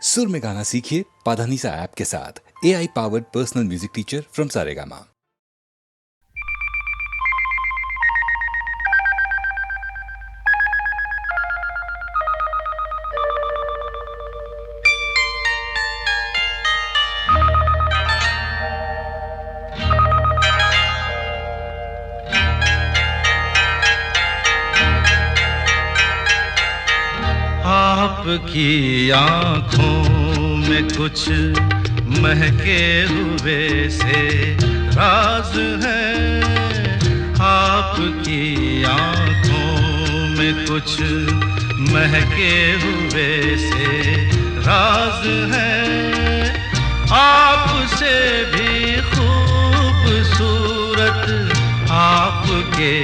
सुर में गाना सीखिए पाधानीसा ऐप के साथ। AI powered personal music teacher from Saregama. आपकी आँखों में कुछ महके हुए से राज है। आपकी आँखों में कुछ महके हुए से राज है। आपसे भी खूबसूरत आपके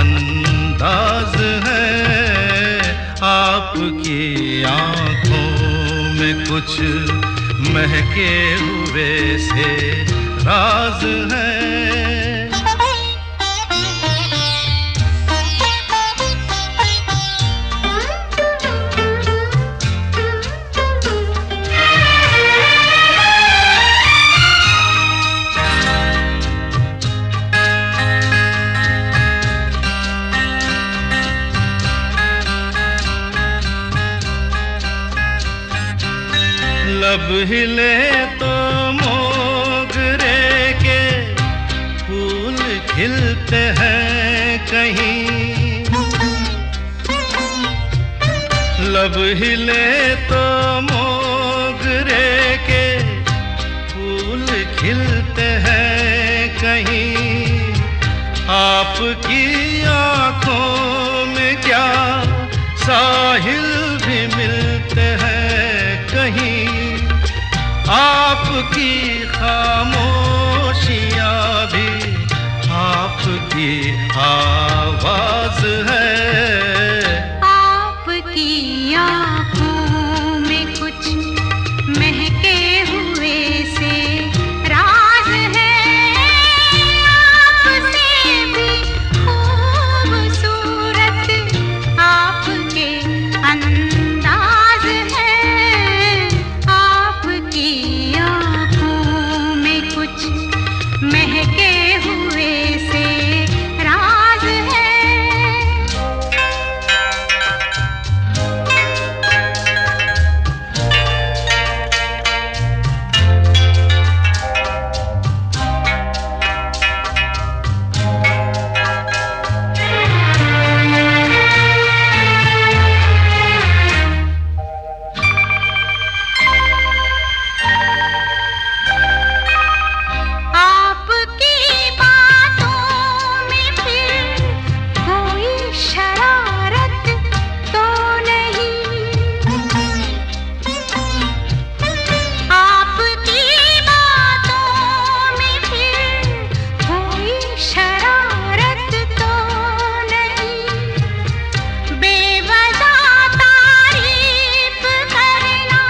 अंदाज है। आपकी आँखों में कुछ महके हुए से राज है। लब हिले तो मोगरे के फूल खिलते हैं कहीं। लब हिले तो मोगरे के फूल खिलते हैं कहीं। आपकी आँखों में क्या साहिल भी मिलते हैं कहीं। आपकी खामोशियाँ भी आपकी आवाज़ है। आपकी आँखों में कुछ महके हुए से राज है। आपसे भी खूबसूरत आपके अंदाज है। आपकी आँखों में कुछ महके हुए से राज है। आपकी बातों में फिर कोई शरारत तो नहीं। आपकी बातों में फिर कोई शरारत तो नहीं। बेवजह तारीफ करना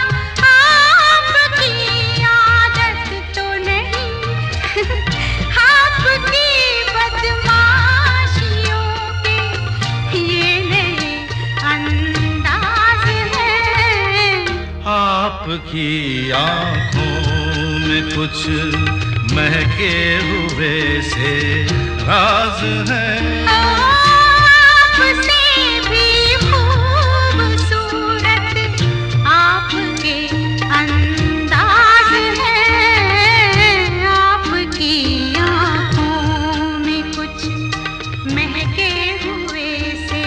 आपकी आदत तो नहीं। आपकी बदमाशियों के ये नए अंदाज है। आपकी आँखों में कुछ महके हुए से राज है। आपसे भी खूबसूरत आपके अंदाज है। आपकी आँखों में कुछ महके हुए से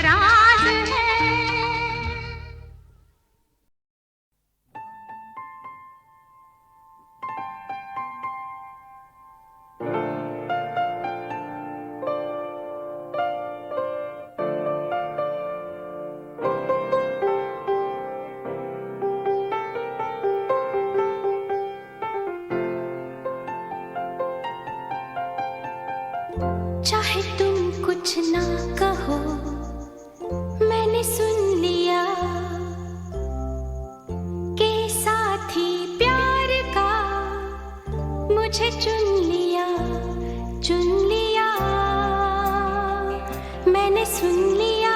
राज है। चाहे तुम कुछ ना कहो, मैंने सुन लिया कि साथी प्यार का मुझे चुन लिया। मैंने सुन लिया।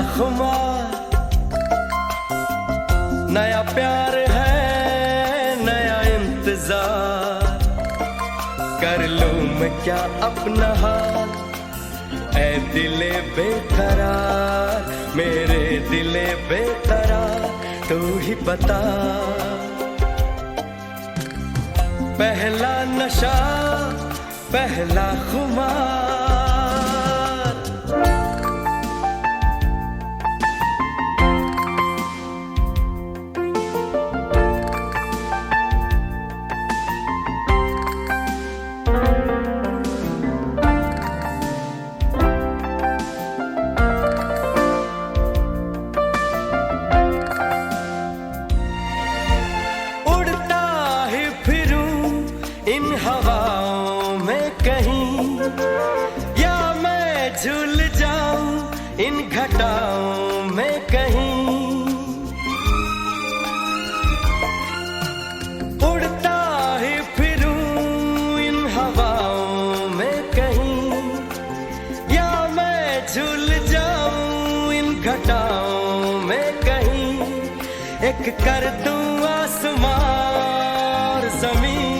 खुमार, नया प्यार है नया इंतजार, कर लूं मैं क्या अपना हाल, ऐ दिले बेकरार, मेरे दिले बेकरार, तू ही बता। पहला नशा पहला खुमार, इन हवाओं में कहीं, या मैं झूल जाऊं इन घटाओं में कहीं, उड़ता ही फिरूं इन हवाओं में कहीं, या मैं झूल जाऊं इन घटाओं में कहीं, एक कर दूं आसमां और जमीन,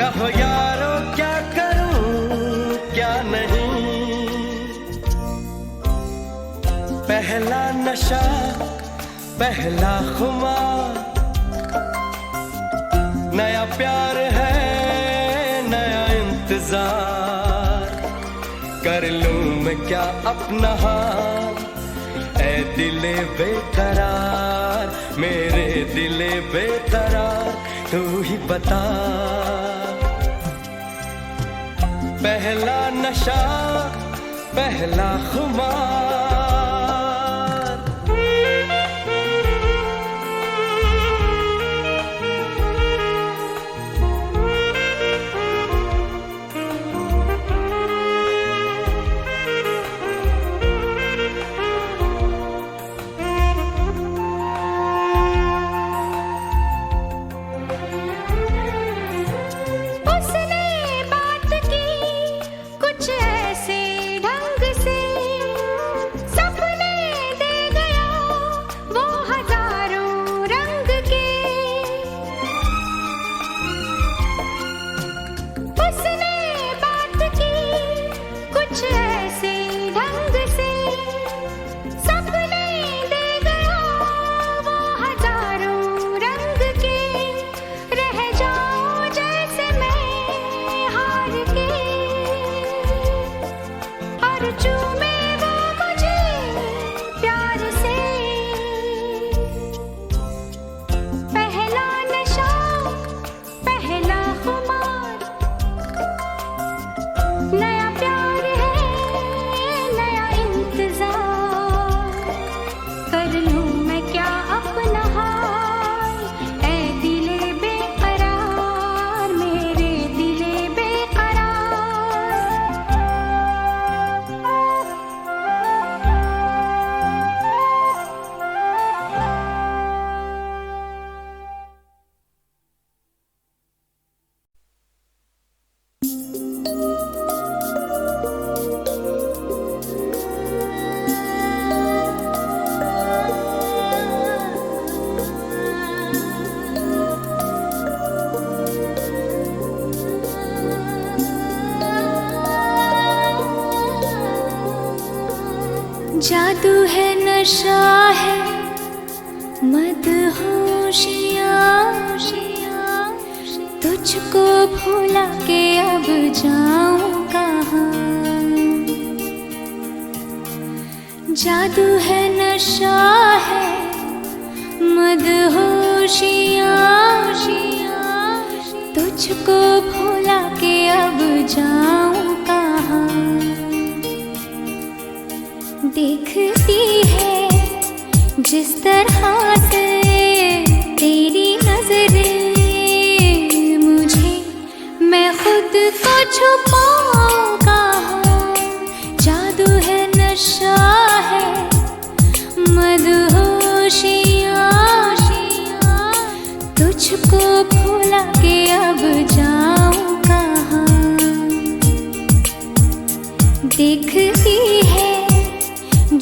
कहो यारो क्या करूं क्या नहीं। पहला नशा पहला खुमार, नया प्यार है नया इंतजार, कर लूं मैं क्या अपना हाल, ऐ दिले बेकरार, मेरे दिले बेकरार, तू ही बता। पहला नशा पहला खुमार, जादू है नशा है मदहोशियाँ, तुझको भुला के अब जाऊं कहाँ। जादू है नशा है मदहोशियाँ, तुझको भुला के अब जाऊं कहाँ। देखती है जिस तरह से तेरी नजरें मुझे, मैं खुद को छुपाऊं कहाँ। जादू है नशा है मदहोशियाँ, तुझको भुला के अब जाऊं कहाँ। देखती है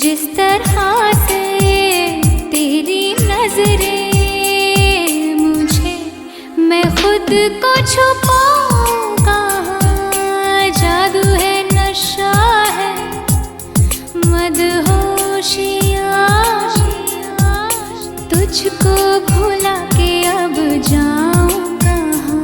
जिस तरह से तेरी नजरें मुझे, मैं खुद को छुपाऊं कहाँ। जादू है, नशा है, मदहोशियाँ, तुझको भुला के अब जाऊं कहाँ।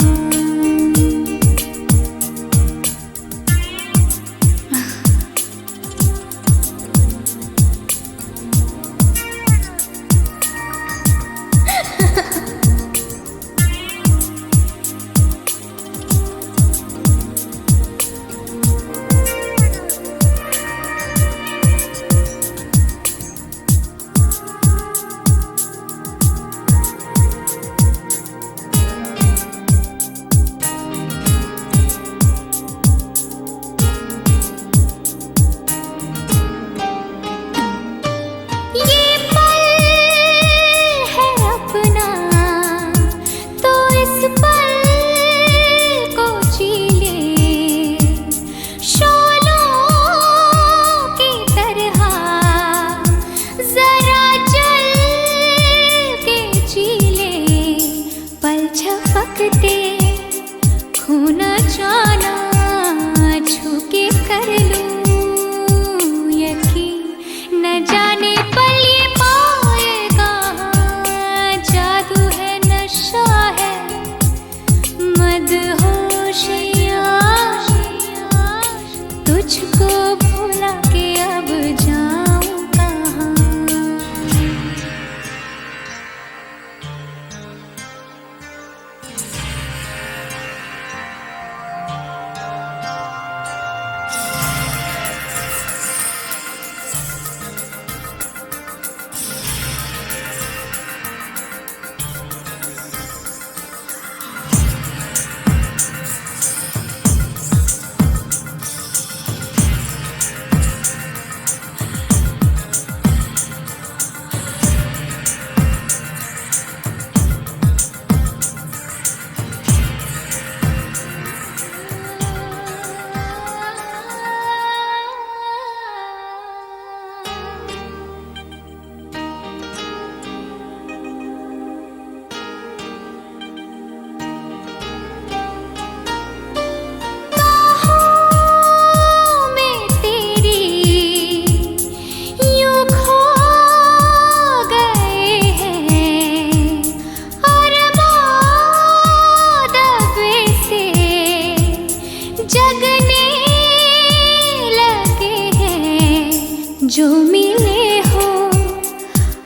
जो मिले हो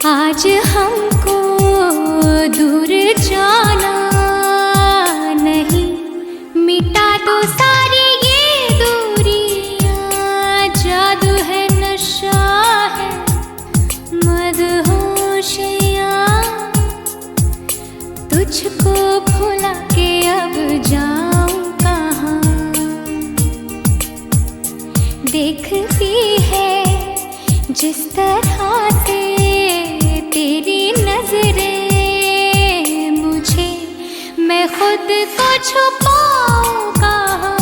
आज हमको, दूर जाना नहीं, मिटा दो सारी ये दूरियां। जादू है, नशा है, मदहोशियाँ, तुझको भुला के अब जाऊं कहाँ। देखती है जिस तरह से तेरी नजरें मुझे, मैं खुद को छुपाऊं कहाँ।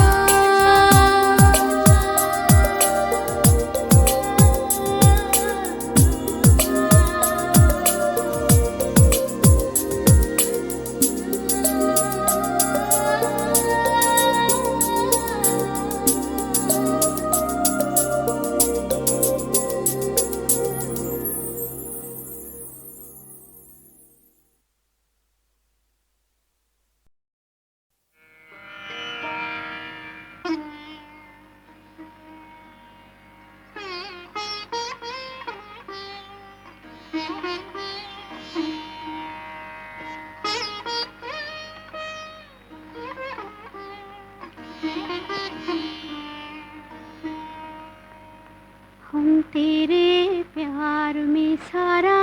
हम तेरे प्यार में सारा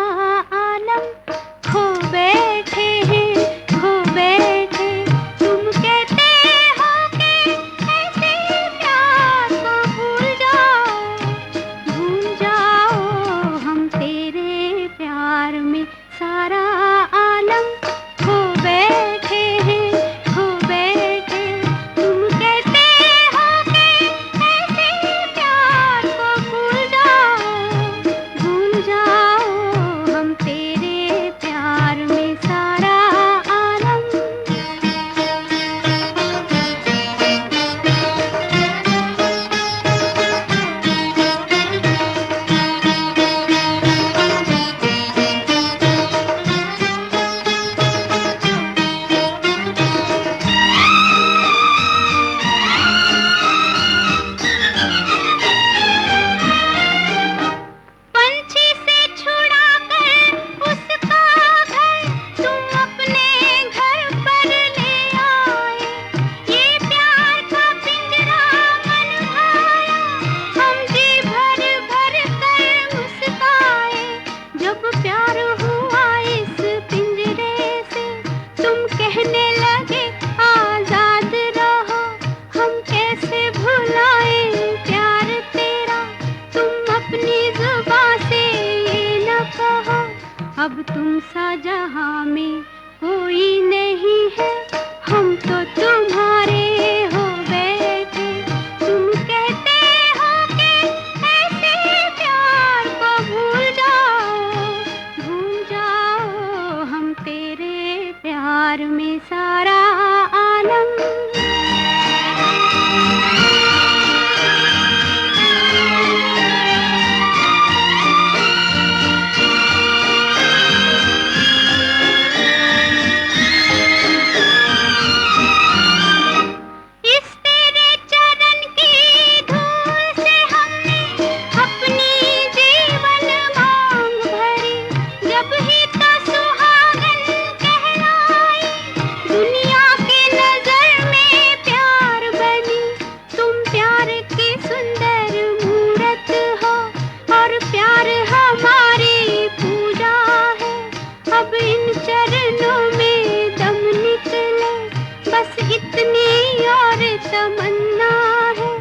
आलम खो बैठे हैं, खो बैठे। तुम कहते हो कि ऐसे प्यार को भूल जाओ, भूल जाओ। हम तेरे प्यार में सारा तेरे प्यार में सारा आलम। पंछी से छुड़ा कर उसका घर तुम अपने घर पर ले आए। ये प्यार का पिंजरा मन भाया, हम जी भर भर कर मुस्काए। जब प्यार हुआ इस पिंजरे से, तुम कहने लगे आजाद रहो। हम कैसे भुलाए प्यार तेरा, तुम अपनी जुबां से ये न कहो। अब तुम सा जहां में कोई नहीं है, हम तो तुम्हारे हो बैठे। तुम कहते हो कि ऐसे प्यार को भूल जाओ, हम तेरे प्यार में सारा आलम। इस तेरे चरण की धूल से हमने अपनी जीवन मांग भरी। जब ही तो सुहागन कहलाई, दुनिया की नजर में प्यार बनी। तुम प्यार की सुंदर मूरत हो, और प्यार हमारी पूजा है। अब इन चरणों में दम निकले, बस इतनी और तमन्ना है।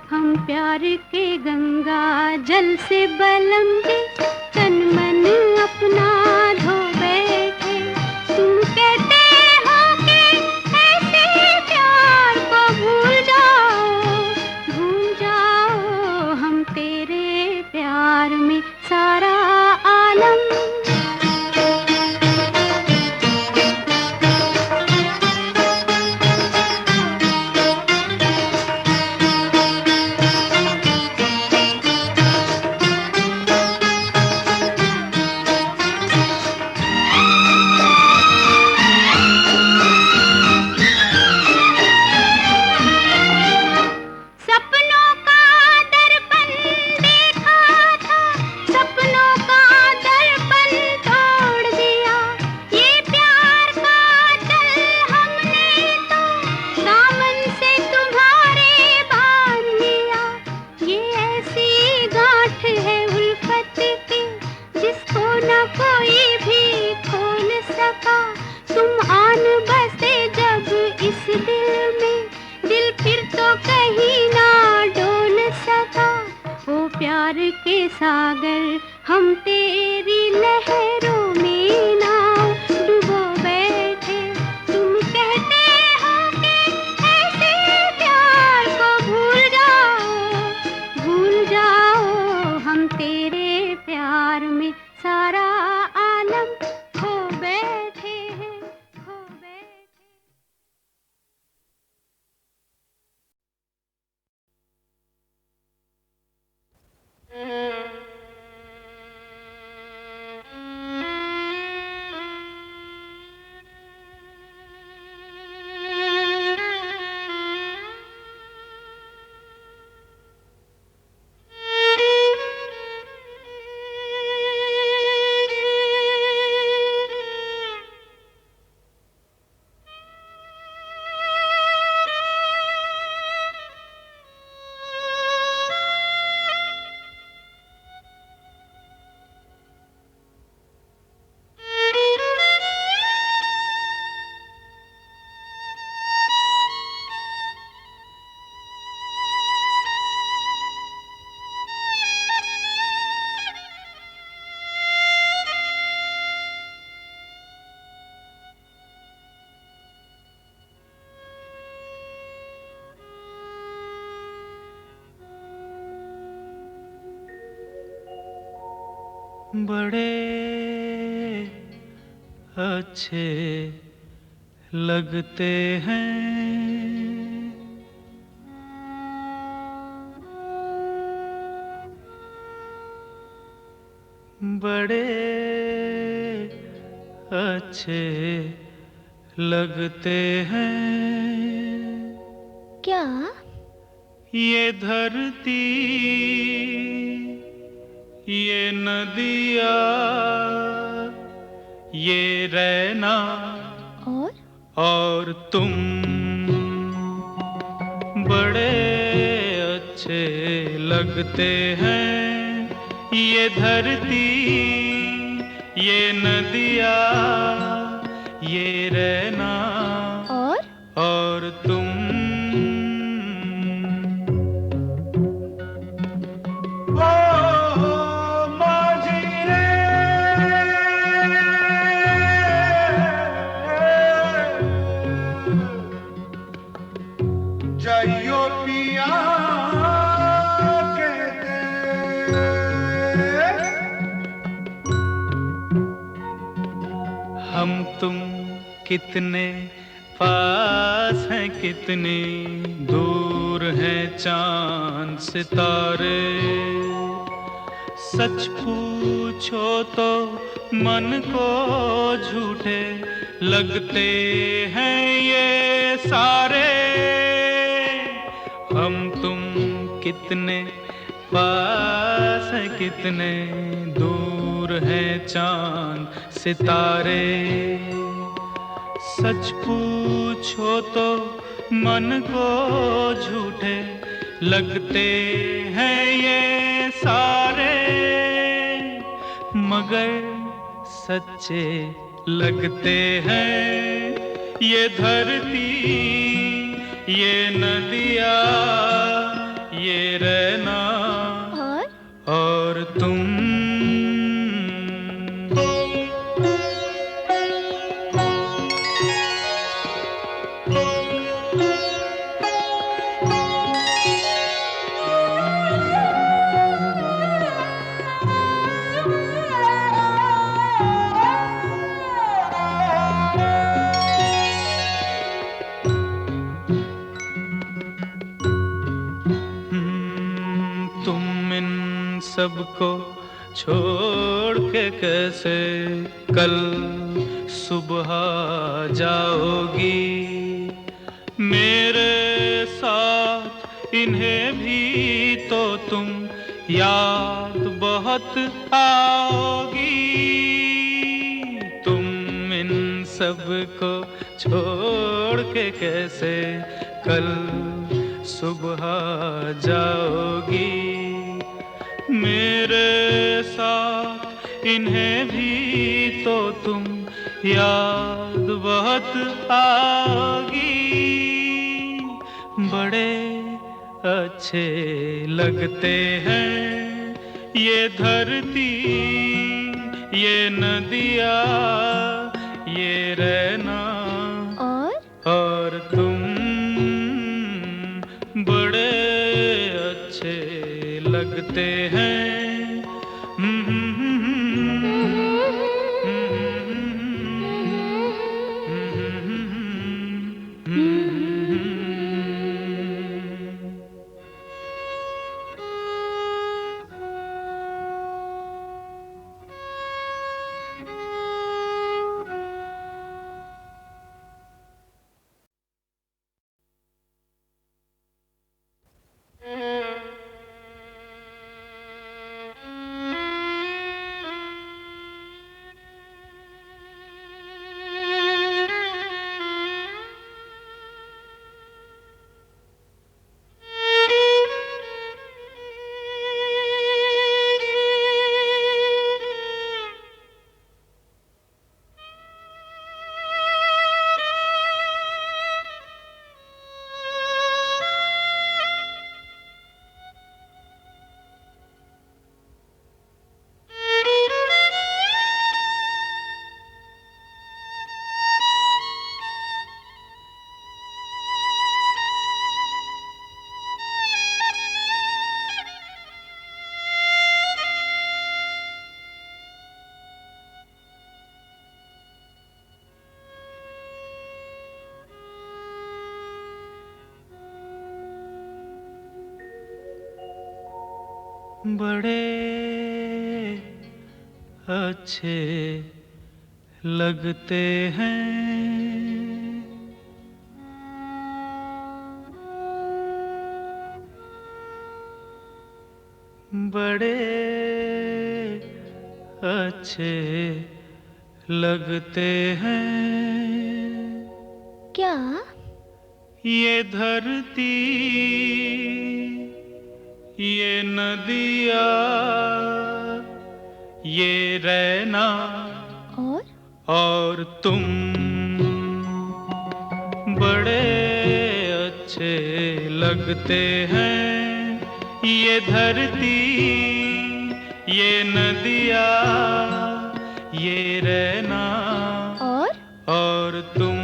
हम प्यार के गंगा जल से बलम के तन मन अपना धो बैठे। तुम कहते हो कि ऐसे प्यार को भूल जाओ, हम तेरे प्यार में सारा आलम। सपनों का दर्पण देखा था, सपनों का दर्पण तोड़ दिया। ये प्यार का जल हमने तो दामन से तुम्हारे बांध लिया। ये ऐसी गांठ है उल्फत की, जिसको न कोई भी खोल सका। तुम आन बसे जब इस दिल में, दिल फिर तो कहीं ना डोल सका। ओ प्यार के सागर, हम तेरी लहरों में नाव डुबो बैठे। तुम कहते हो कि ऐसे प्यार को भूल जाओ, हम तेरे प्यार में सारा आलम खो बैठे हैं, खो बैठे। बड़े अच्छे लगते हैं। बड़े अच्छे लगते हैं। क्या? ये धरती, ये नदियाँ, ये रैना और तुम बड़े अच्छे लगते हैं। ये धरती, ये नदियाँ, ये रैना और तुम। जाइयो पिया हम तुम कितने पास हैं, कितनी दूर हैं चांद सितारे। सच पूछो तो मन को झूठे लगते हैं ये सारे। हम तुम कितने पास हैं, कितने दूर हैं चांद सितारे। सच पूछो तो मन को झूठे लगते हैं ये सारे, मगर सच्चे लगते हैं ये धरती, ये नदियाँ, ये रहना और तुम। तुम इन सबको छोड़ के कैसे कल सुबह जाओगी। मेरे साथ इन्हें भी तो तुम याद बहुत आओगी। तुम इन सबको छोड़ के कैसे कल सुबह जाओगी। मेरे साथ इन्हें भी तो तुम याद बहुत आओगी। बड़े अच्छे लगते हैं ये धरती, ये नदियाँ, ये रहना और तुम बड़े अच्छे लगते हैं। बड़े अच्छे लगते हैं। बड़े अच्छे लगते हैं। क्या? ये धरती, ये नदियाँ, ये रहना और तुम बड़े अच्छे लगते हैं। ये धरती, ये नदियाँ, ये रहना और तुम।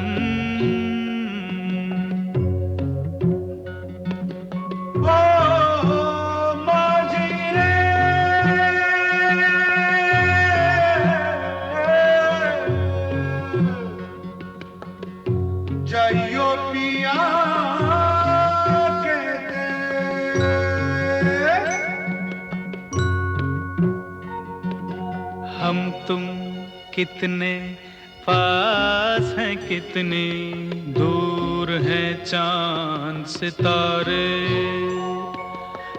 हम तुम कितने पास हैं, कितने दूर हैं चांद सितारे।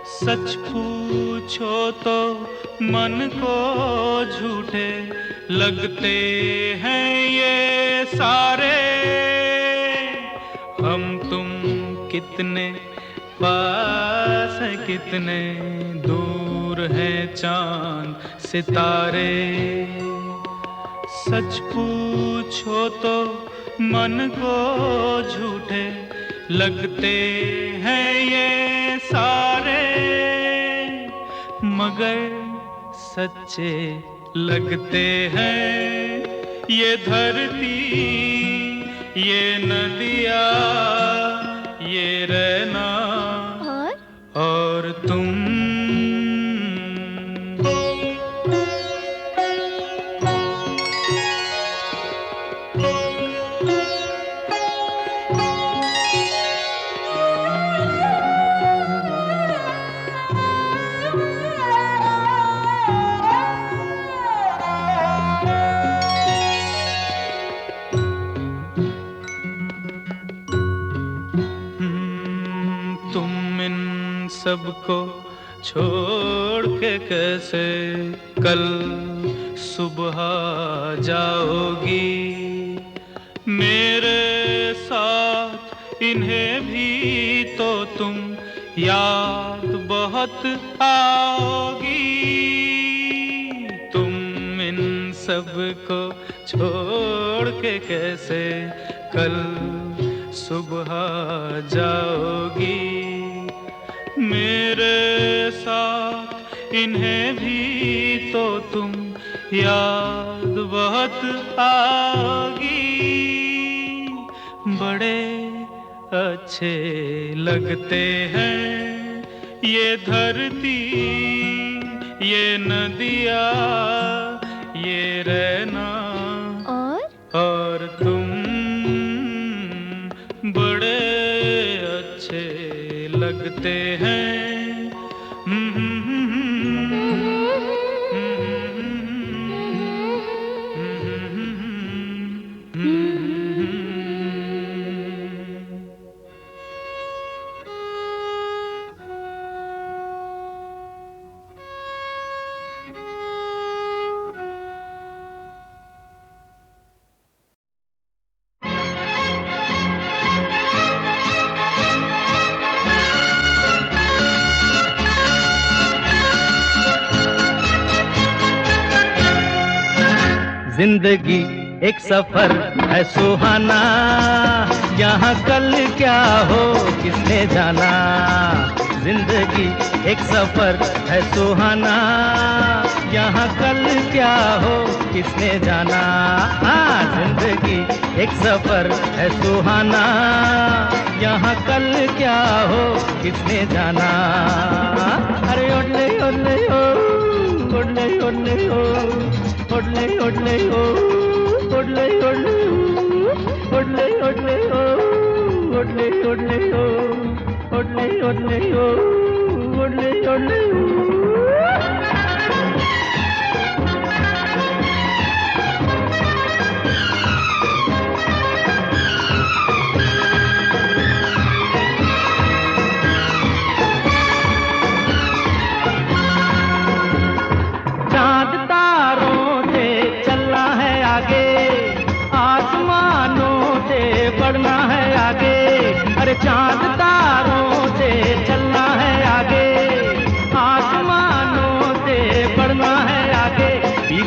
सच पूछो तो मन को झूठे लगते हैं ये सारे। हम तुम कितने पास हैं, कितने दूर हैं चांद सितारे। सच पूछो तो मन को झूठे लगते हैं ये सारे, मगर सच्चे लगते हैं। ये धरती, ये नदियाँ, ये रहना और तुम। सबको छोड़ के कैसे कल सुबह जाओगी। मेरे साथ इन्हें भी तो तुम याद बहुत आओगी। तुम इन सबको छोड़ के कैसे कल सुबह जाओगी। मेरे साथ इन्हें भी तो तुम याद बहुत आओगी। बड़े अच्छे लगते हैं ये धरती, ये नदियाँ, ये रहना और तुम बड़े अच्छे लगते हैं। जिंदगी एक सफर है सुहाना, यहाँ कल क्या हो किसने जाना। जिंदगी एक सफर है सुहाना, यहाँ कल क्या हो किसने जाना। हाँ, जिंदगी एक सफर है सुहाना, यहाँ कल क्या हो किसने जाना। अरे ओडले ओडले ओ, ओडले ओडले ओ, ओडले ओडले ओ, ओडले ओडले ओ, ओडले ओडले ओ, ओडले ओडले ओ, ओडले ओडले ओ, ओडले ओडले ओ।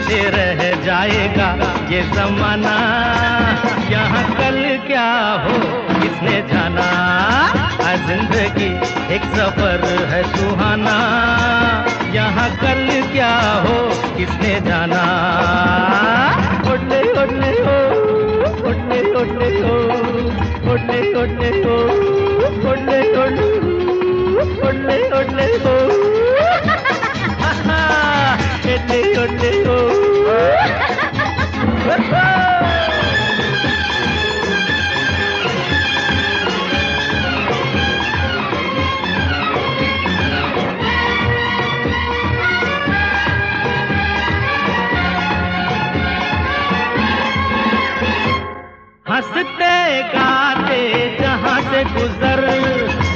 पीछे रह जाएगा ये जमाना। यहाँ कल क्या हो किसने जाना, जिंदगी एक सफर है सुहाना। यहाँ कल क्या हो किसने जाना। ओले ओले हो, ओले ओले हो, ओले ओले हो, ओले ओले हो, ओले ओले हो, ओले ओले हो। हंसते गाते जहाँ से गुजर,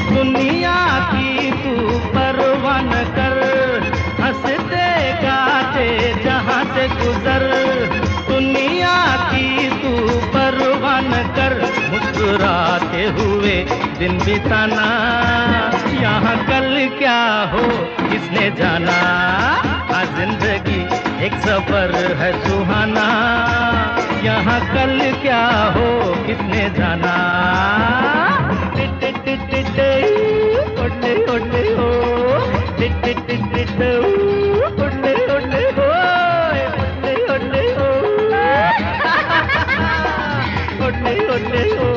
दुनिया की तू परवाह न कर। हंसते गाते जहाँ से गुजर, दुनिया की तू परवाह न कर। मुस्कुराते हुए दिन बिताना, यहाँ कल क्या हो किसने जाना। जिंदगी एक सफर है सुहाना। यहाँ कल क्या हो किसने जाना। ओले ओले हो, ओले ओले हो, ओले ओले हो, ओले ओले हो।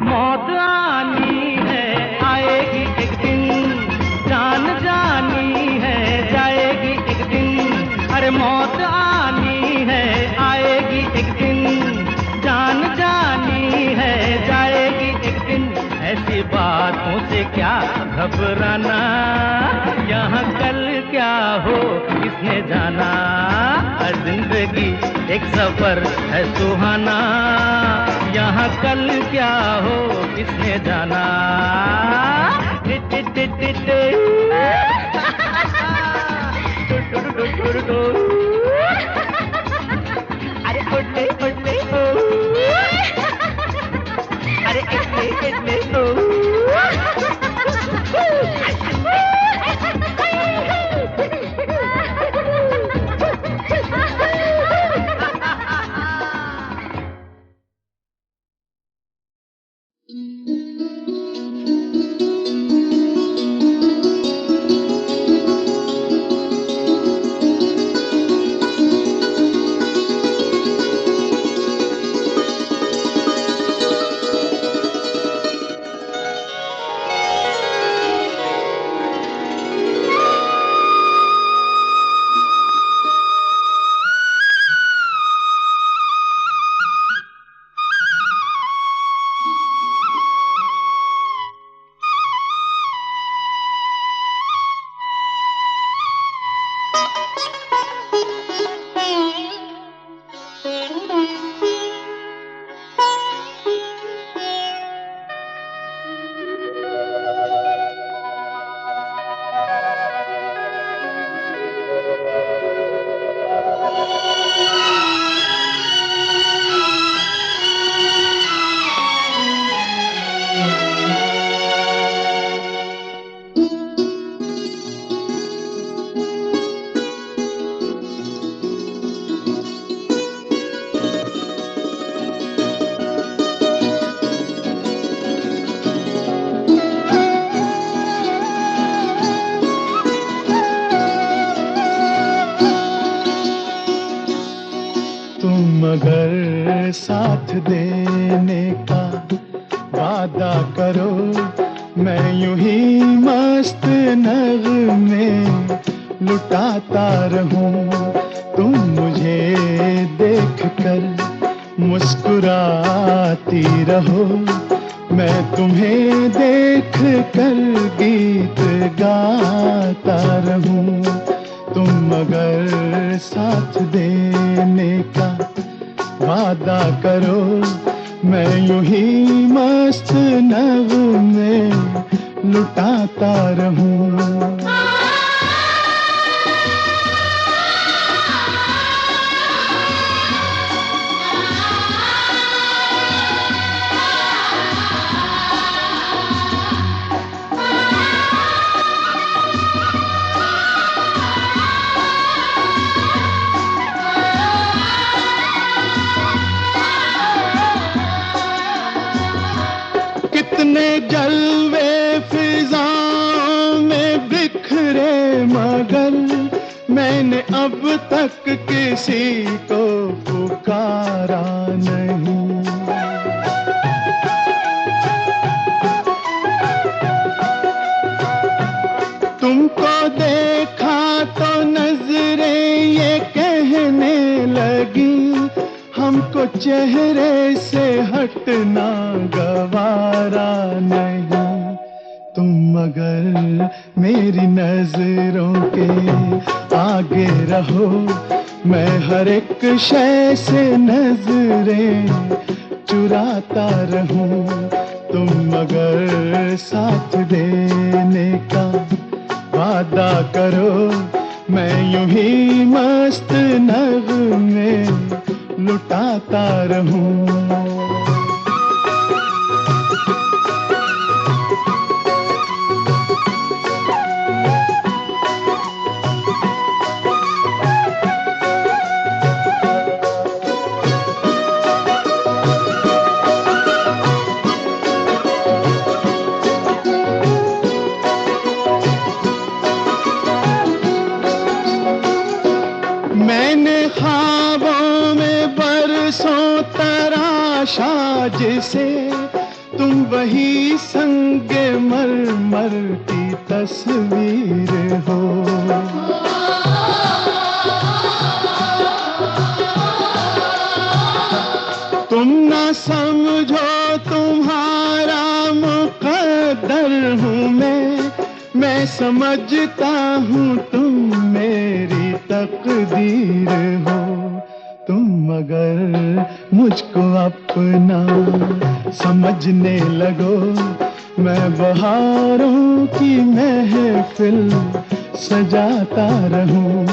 मौत आनी है आएगी एक दिन, जान जानी है जाएगी एक दिन। अरे मौत आनी है आएगी एक दिन, जान जानी है जाएगी एक दिन। ऐसी बातों से क्या घबराना, यहाँ कल क्या हो किसने जाना। जिंदगी एक सफर है सुहाना। यहाँ कल क्या हो किसने जाना। अरे ओले ओले हो, अरे इतने इतने हो। मगर साथ देने का वादा करो, मैं यूं ही मस्त नगमे लुटाता रहूं। तुम मुझे देख कर मुस्कुराती रहो, मैं तुम्हें देख कर गीत गाता रहूं। तुम मगर साथ देने का वादा करो, मैं यूं ही मस्त नगमे लुटाता रहूं। जलवे फिजाओं में बिखरे मगर मैंने अब तक किसी को पुकारा नहीं। तुमको देखा तो नजरें ये कहने लगी, हमको चेहरे से हटना गवारा नहीं। तुम मगर मेरी नजरों के आगे रहो, मैं हर एक शय से नजरें चुराता रहूं। तुम मगर साथ देने का वादा करो, मैं यूं ही मस्त नगमे लुटाता रहूं। मैंने ख्वाबों में बरसों तराशा जिसे, तुम वही संगे मरमर की तस्वीर हो। तुम ना समझो तुम्हारा मुकद्दर हूँ मैं समझता हूँ तुम मेरी तकदीर हो। तुम मगर मुझको अपना समझने लगो, मैं बहारों की महफिल सजाता रहूं।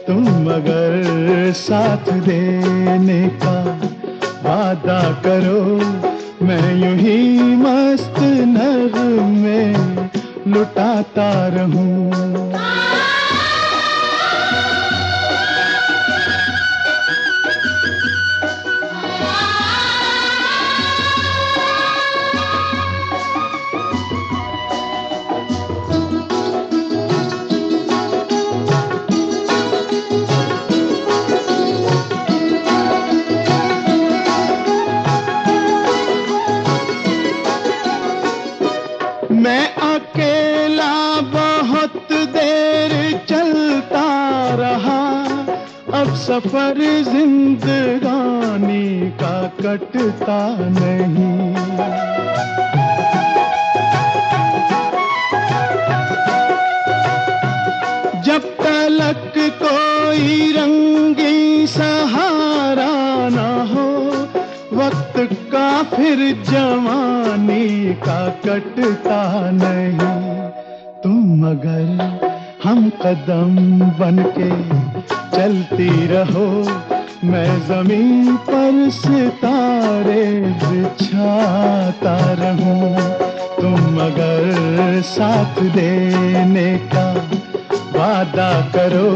तुम मगर साथ देने का वादा करो, मैं यूं ही मस्त नगमे लुटाता रहूं। मैं अकेला बहुत देर चलता रहा, अब सफर जिंदगानी का कटता नहीं। जब तलक कोई रंगी सहारा ना हो, वक्त का फिर जवानी का कटता नहीं। तुम मगर हम कदम बनके चलती रहो, मैं जमीन पर सितारे बिछाता रहूं। तुम मगर साथ देने का वादा करो,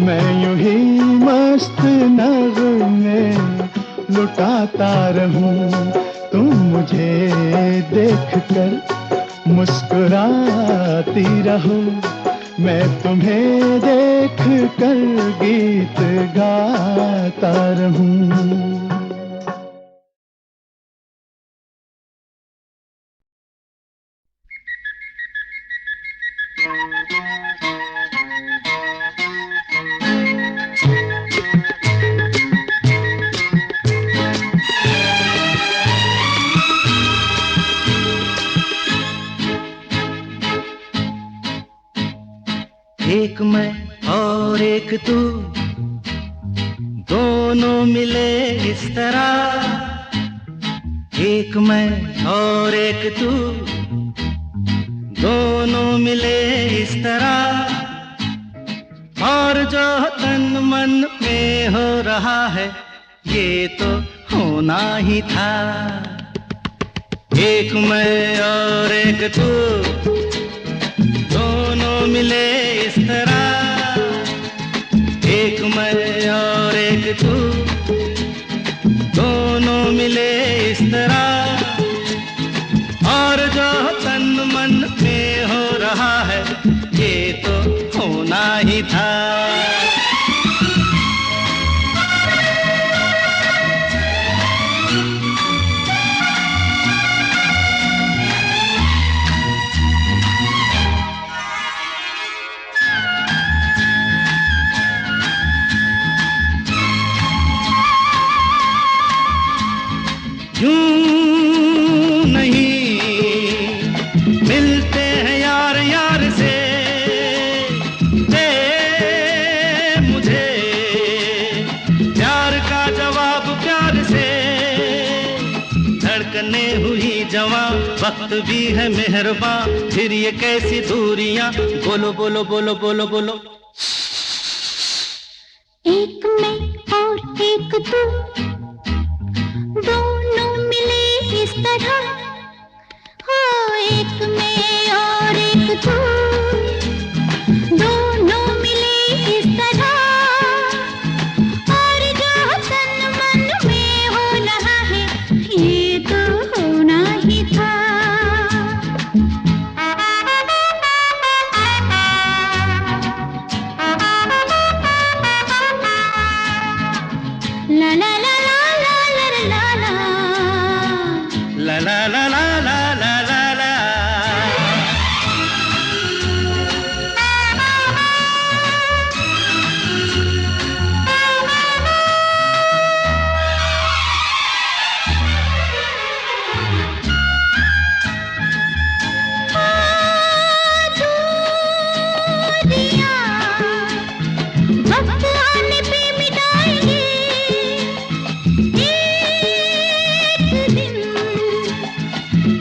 मैं यूं ही मस्त नगमे लुटाता रहूं। तुम मुझे देखकर मुस्कुराती रहो, मैं तुम्हें देखकर गीत गाता रहूं। एक मैं और एक तू, दोनों मिले इस तरह। एक मैं और एक तू, दोनों मिले इस तरह। और जो तन मन में हो रहा है, ये तो होना ही था। एक मैं और एक तू, दोनों मिले इस तरह। एक मैं और एक तू, दोनों मिले इस तरह। और जो वक्त भी है मेहरबान, फिर ये कैसी दूरियां, बोलो बोलो बोलो बोलो बोलो। एक मैं और एक तू, दोनों मिले इस तरह, हो एक मैं और एक तू, दोनों मिले इस तरह, और जो तन मन में हो रहा है ये तो होना ही था। ला ला ला ला ला ला ला ला ला ला ला ला ला ला ला ला। वक्त आने पे मिटाएंगे एक दिन,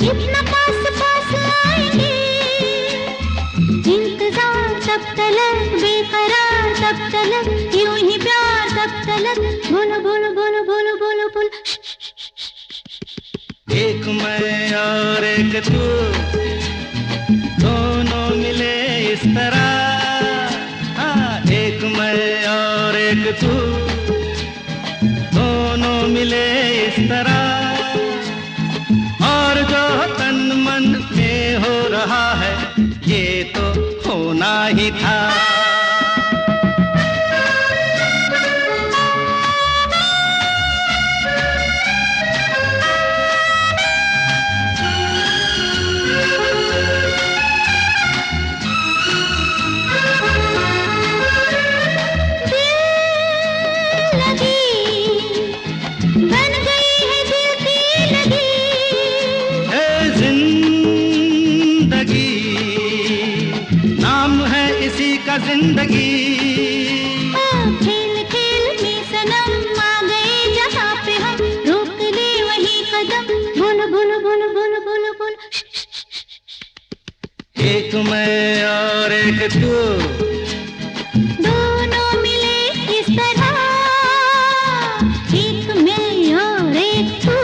इतना पास पास आएंगे। इंतजार तब तलक, बेकरार तब तलक, यूं ही प्यार तब तलक, बोलो बोलो बोलो बोलो बोलो बोलो। एक मैं और एक तू, दोनों मिले इस तरह, हाँ एक मैं और एक तू, दोनों मिले इस तरह, और जो तन मन में हो रहा है ये तो होना ही था। बन गई है दिल की लगी, है जिंदगी, नाम है इसी का जिंदगी। खेल खेल में सनम आ गए जहाँ पे हम, रोक ले वही कदम, बोलो बोलो बोलो बोलो बोलो बोलो। एक मैं और एक तू, दोनों मिले इस तरह, एक मैं और एक तू,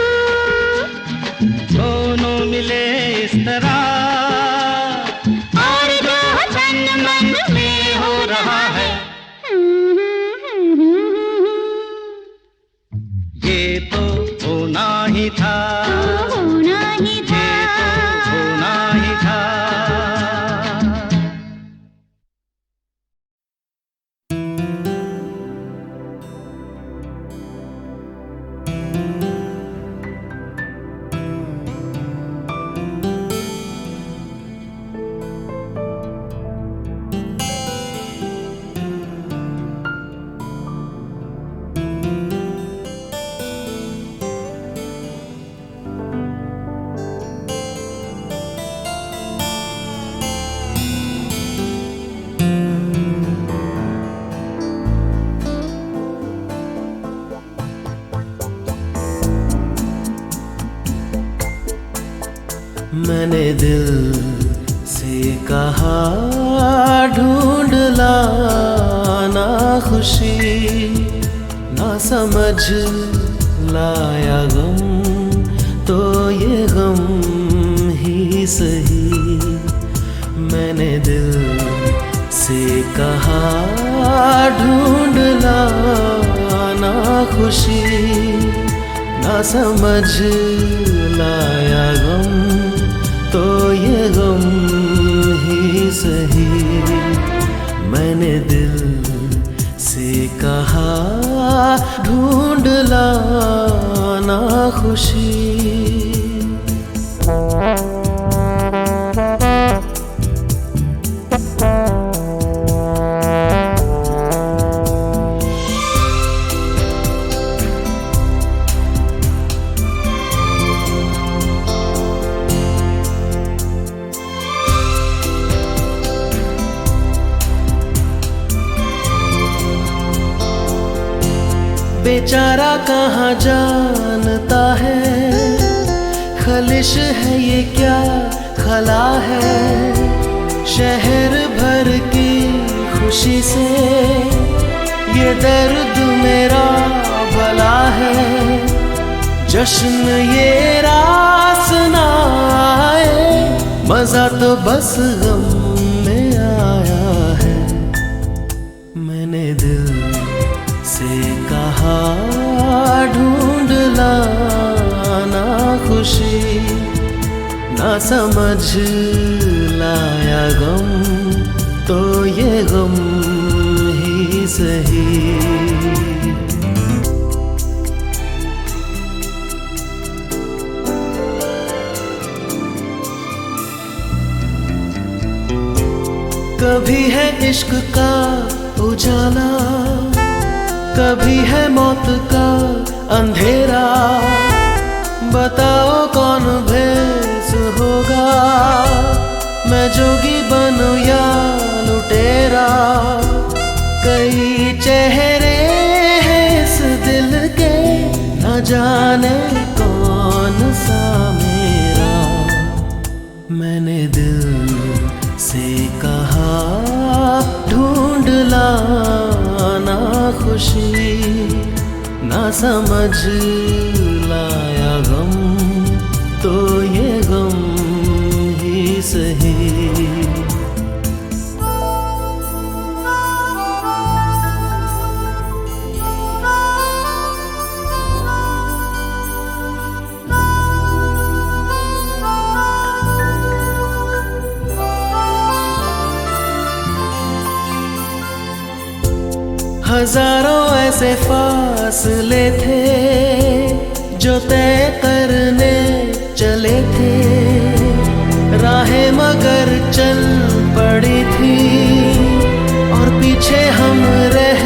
दोनों मिले इस तरह, और जो तन मन में हो रहा है ये तो होना ही था, होना ही था। ये तो होना ही था। मैंने दिल से कहा ढूंढ लाना खुशी, ना समझ लाया गम तो ये गम ही सही। मैंने दिल से कहा ढूंढ लाना खुशी, ना समझ लाया गम तो ये गम ही सही। मैंने दिल से कहा ढूंढ लाना खुशी। बेचारा कहाँ जानता है कलिश है ये क्या खला है, शहर भर की खुशी से ये दर्द मेरा भला है। जश्न ये रास ना आए, मजा तो बस गम में आया है। मैंने दिल से कहा ढूंढ लाना खुशी, ना समझ लाया गम तो ये गम ही सही। कभी है इश्क का उजाला, कभी है मौत का अंधेरा, बताओ कौन भेस होगा, मैं जोगी बनूं या लुटेरा। कई चेहरे हैं इस दिल के, न जाने कौन सा मेरा। मैंने दिल से कहा ढूंढ लाना खुशी, ना समझ लाया गम तो ये गम ही सही। हजारों ऐसे फासले थे जो तय करने चले थे, राहें मगर चल पड़ी थी और पीछे हम रह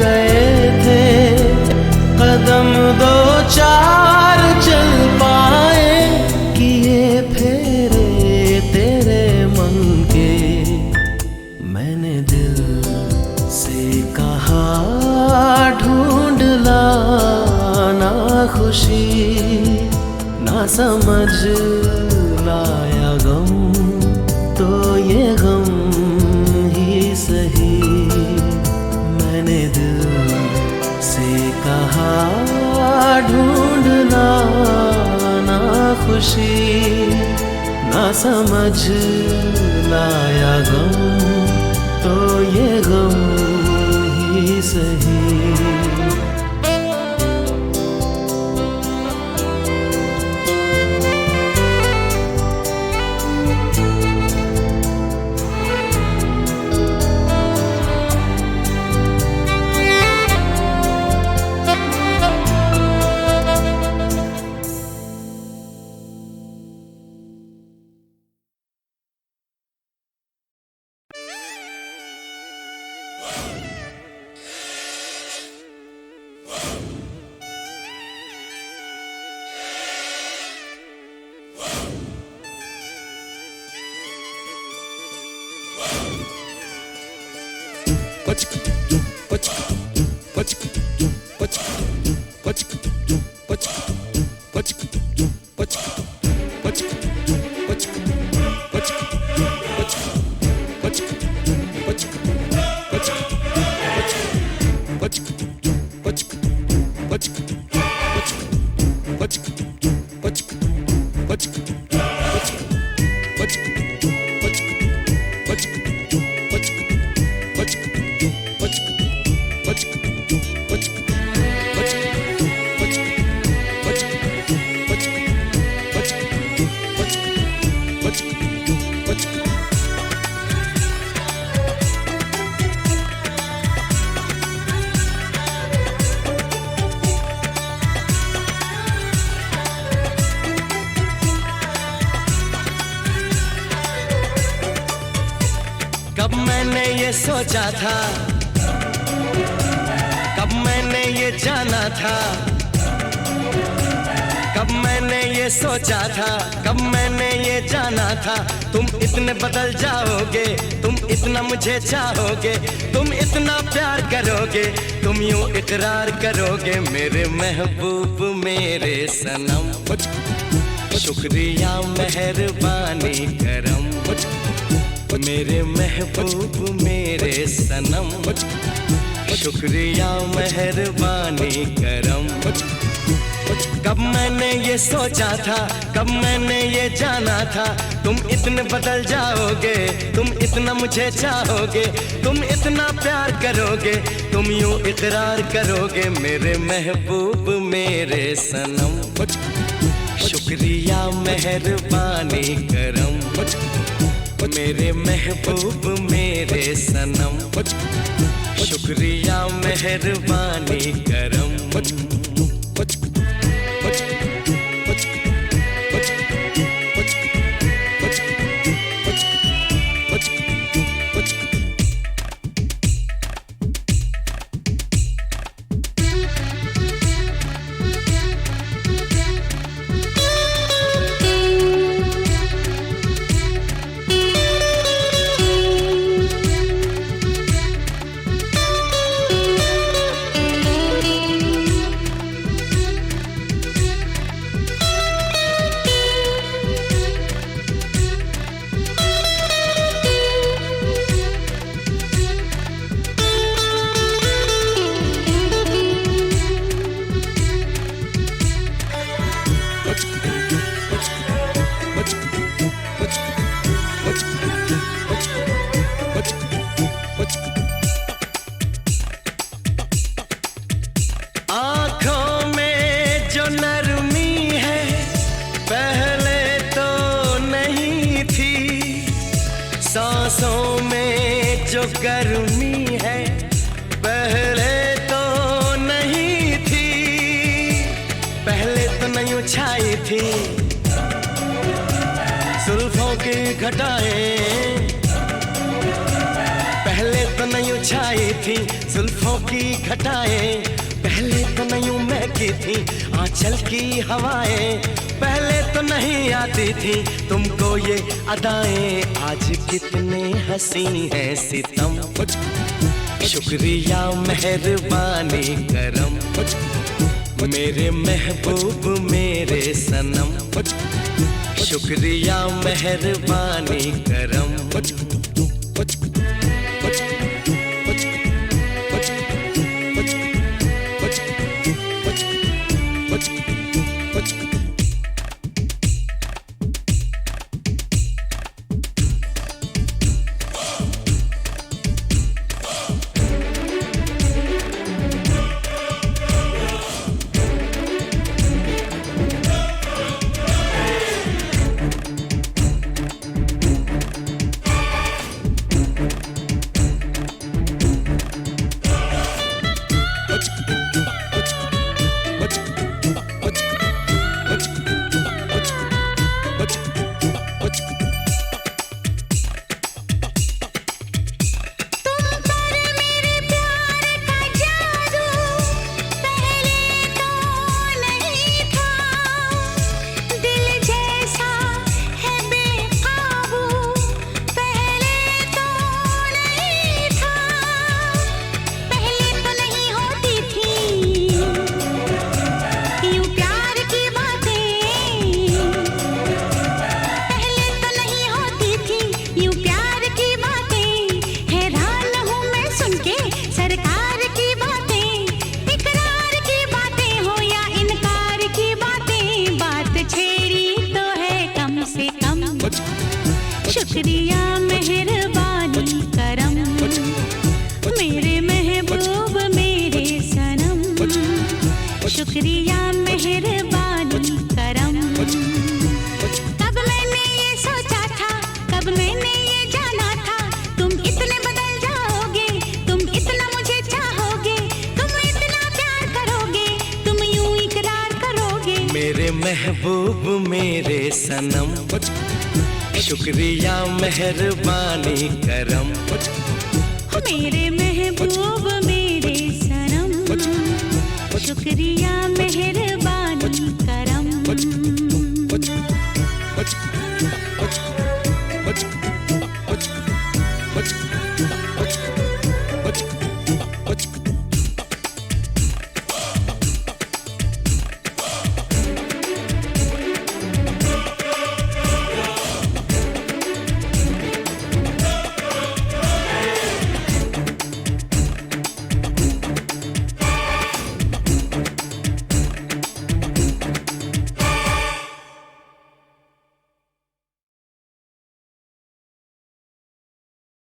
गए थे। कदम दो चार चल पाए किए फेरे तेरे मन के। मैंने दिल से कहा ढूंढ लाना खुशी, ना समझ लाया गम तो ये गम ही सही। मैंने दिल से कहा ढूंढ लाना खुशी, ना समझ लाया गम तो ये गम ही सही। कब मैंने ये सोचा था, कब मैंने ये जाना था, कब मैंने ये सोचा था, कब मैंने ये जाना था। तुम इतने बदल जाओगे, तुम इतना मुझे चाहोगे, तुम इतना प्यार करोगे, तुम यूं इकरार करोगे मेरे महबूब मेरे सनम। शुक्रिया मेहरबानी करम, मेरे महबूब मेरे सनम, शुक्रिया मेहरबानी करम। कब मैंने ये सोचा था, कब मैंने ये जाना था, तुम इतने बदल जाओगे, तुम इतना मुझे चाहोगे, तुम इतना प्यार करोगे, तुम यूं इकरार करोगे मेरे महबूब मेरे सनम। शुक्रिया मेहरबानी करम, मेरे महबूब मेरे सनम, शुक्रिया मेहरबानी करम। आँखों में जो नरमी है पहले तो नहीं थी, सांसों में जो गर्मी है पहले तो नहीं थी, पहले तो नहीं छाई थी जुल्फों की घटाएं, पहले तो नहीं छाई थी जुल्फों की घटाएं, पहले तो नहीं महकी थी आंचल की हवाएं, पहले तो नहीं आती थी तुमको ये अदाएं, आज कितने हंसी है सितम। शुक्रिया मेहरबानी करम, मेरे महबूब मेरे सनम, शुक्रिया मेहरबानी करम। शुक्रिया मेहरबानी करम, मेरे महबूब मेरे सनम, शुक्रिया मेहरबानी करम। कब मैंने ये सोचा था, कब मैंने ये जाना था, तुम इतने बदल जाओगे, तुम इतना मुझे चाहोगे, तुम इतना प्यार करोगे, तुम यूं इकरार करोगे मेरे महबूब मेरे सनम, शुक्रिया मेहरबानी करम। मेरे महबूब मेरे सनम, शुक्रिया मेहरबानी करम। What?